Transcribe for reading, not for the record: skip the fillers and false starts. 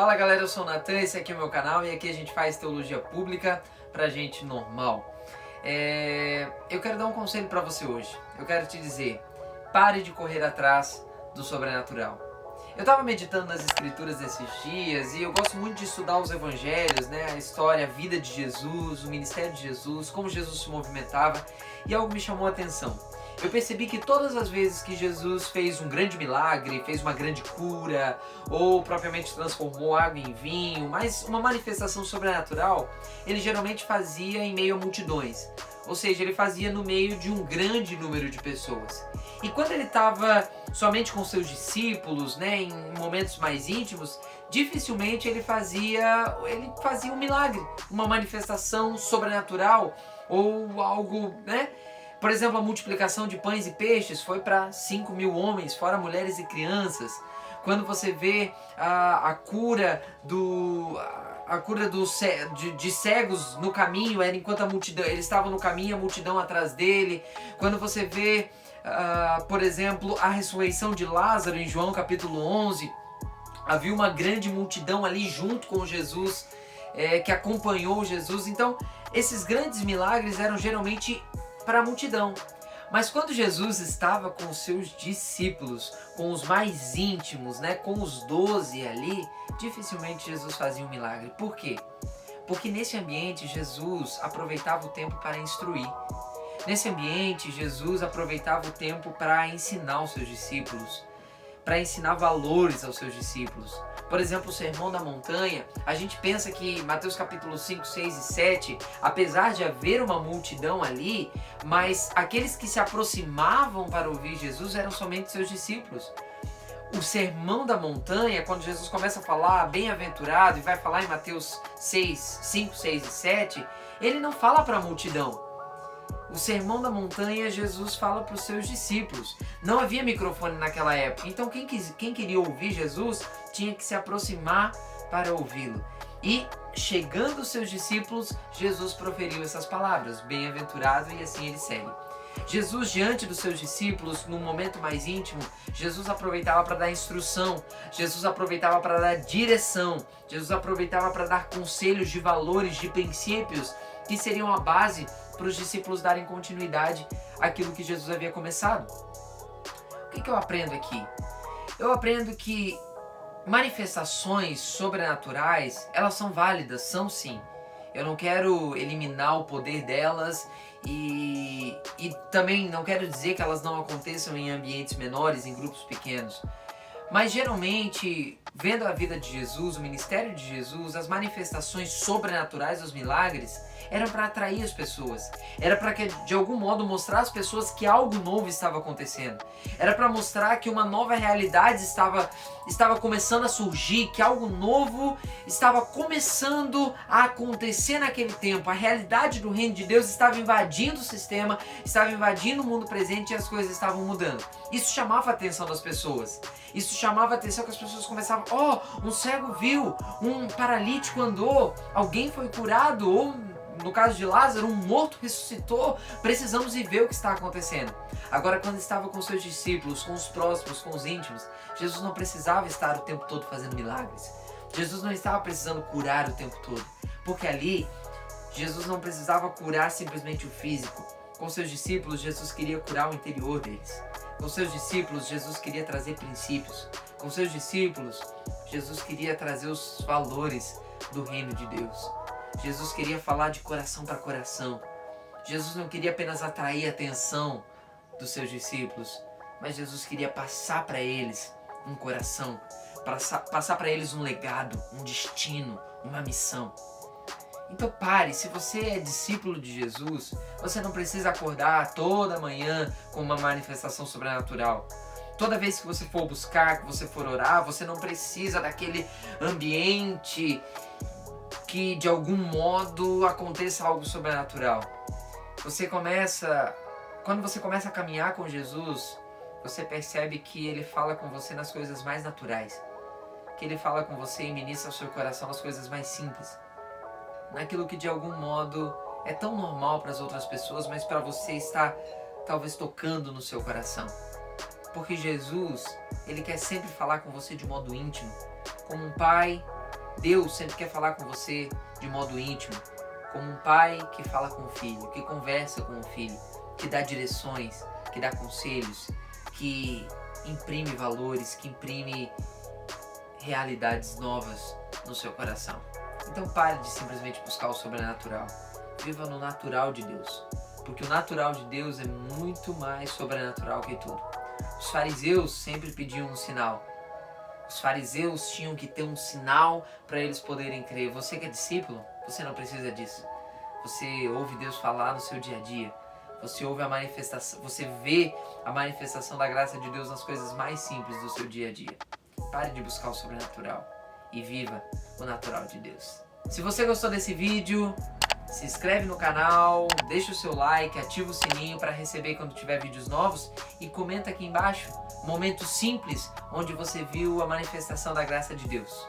Fala galera, eu sou o Natan, esse aqui é o meu canal e aqui a gente faz teologia pública pra gente normal. Eu quero dar um conselho pra você hoje. Eu quero te dizer, pare de correr atrás do sobrenatural. Eu estava meditando nas escrituras esses dias e eu gosto muito de estudar os evangelhos, né? A história, a vida de Jesus, o ministério de Jesus, como Jesus se movimentava, e algo me chamou a atenção. Eu percebi que todas as vezes que Jesus fez um grande milagre, fez uma grande cura, ou propriamente transformou água em vinho, mas uma manifestação sobrenatural, ele geralmente fazia em meio a multidões. Ou seja, ele fazia no meio de um grande número de pessoas. E quando ele estava somente com seus discípulos, né, em momentos mais íntimos, dificilmente ele fazia um milagre, uma manifestação sobrenatural ou algo, né? Por exemplo, a multiplicação de pães e peixes foi para 5.000 homens, fora mulheres e crianças. Quando você vê a cura de cegos no caminho, era enquanto a multidão, ele estava no caminho, a multidão atrás dele. Quando você vê, por exemplo, a ressurreição de Lázaro em João capítulo 11, havia uma grande multidão ali junto com Jesus, que acompanhou Jesus. Então, esses grandes milagres eram geralmente para a multidão. Mas quando Jesus estava com os seus discípulos, com os mais íntimos, né, com os 12 ali, dificilmente Jesus fazia um milagre. Por quê? Porque nesse ambiente Jesus aproveitava o tempo para instruir. Nesse ambiente Jesus aproveitava o tempo para ensinar os seus discípulos, para ensinar valores aos seus discípulos. Por exemplo, o Sermão da Montanha, a gente pensa que Mateus capítulo 5, 6 e 7, apesar de haver uma multidão ali, mas aqueles que se aproximavam para ouvir Jesus eram somente seus discípulos. O Sermão da Montanha, quando Jesus começa a falar bem-aventurado e vai falar em Mateus 5, 6 e 7, ele não fala para a multidão. O Sermão da Montanha, Jesus fala para os seus discípulos. Não havia microfone naquela época, então quem queria ouvir Jesus tinha que se aproximar para ouvi-lo. E chegando os seus discípulos, Jesus proferiu essas palavras, bem-aventurado, e assim ele segue. Jesus, diante dos seus discípulos, num momento mais íntimo, Jesus aproveitava para dar instrução, Jesus aproveitava para dar direção, Jesus aproveitava para dar conselhos de valores, de princípios, que seriam a base para os discípulos darem continuidade àquilo que Jesus havia começado. O que eu aprendo aqui? Eu aprendo que manifestações sobrenaturais, elas são válidas, são sim. Eu não quero eliminar o poder delas e também não quero dizer que elas não aconteçam em ambientes menores, em grupos pequenos. Mas geralmente, vendo a vida de Jesus, o ministério de Jesus, as manifestações sobrenaturais, os milagres, eram para atrair as pessoas. Era para que, de algum modo, mostrar às pessoas que algo novo estava acontecendo. Era para mostrar que uma nova realidade estava começando a surgir, que algo novo estava começando a acontecer naquele tempo. A realidade do reino de Deus estava invadindo o sistema, estava invadindo o mundo presente e as coisas estavam mudando. Isso chamava a atenção das pessoas. Isso chamava a atenção que as pessoas começavam, um cego viu, um paralítico andou, alguém foi curado, ou no caso de Lázaro, um morto ressuscitou, precisamos ir ver o que está acontecendo. Agora, quando estava com seus discípulos, com os próximos, com os íntimos, Jesus não precisava estar o tempo todo fazendo milagres. Jesus não estava precisando curar o tempo todo, porque ali, Jesus não precisava curar simplesmente o físico. Com seus discípulos, Jesus queria curar o interior deles. Com seus discípulos, Jesus queria trazer princípios. Com seus discípulos, Jesus queria trazer os valores do reino de Deus. Jesus queria falar de coração para coração. Jesus não queria apenas atrair a atenção dos seus discípulos, mas Jesus queria passar para eles um coração, passar para eles um legado, um destino, uma missão. Então pare, se você é discípulo de Jesus, você não precisa acordar toda manhã com uma manifestação sobrenatural. Toda vez que você for buscar, que você for orar, você não precisa daquele ambiente que de algum modo aconteça algo sobrenatural. Quando você começa a caminhar com Jesus, você percebe que Ele fala com você nas coisas mais naturais. Que Ele fala com você e ministra ao seu coração as coisas mais simples. Naquilo que de algum modo é tão normal para as outras pessoas, mas para você está talvez tocando no seu coração. Porque Jesus, Ele quer sempre falar com você de modo íntimo, como um pai Deus sempre quer falar com você de modo íntimo, como um pai que fala com o filho, que conversa com o filho, que dá direções, que dá conselhos, que imprime valores, que imprime realidades novas no seu coração. Então pare de simplesmente buscar o sobrenatural. Viva no natural de Deus, porque o natural de Deus é muito mais sobrenatural que tudo. Os fariseus sempre pediam um sinal. Os fariseus tinham que ter um sinal para eles poderem crer. Você que é discípulo, você não precisa disso. Você ouve Deus falar no seu dia a dia. Você ouve a manifestação, você vê a manifestação da graça de Deus nas coisas mais simples do seu dia a dia. Pare de buscar o sobrenatural e viva o natural de Deus. Se você gostou desse vídeo, se inscreve no canal, deixa o seu like, ativa o sininho para receber quando tiver vídeos novos e comenta aqui embaixo momentos simples onde você viu a manifestação da graça de Deus.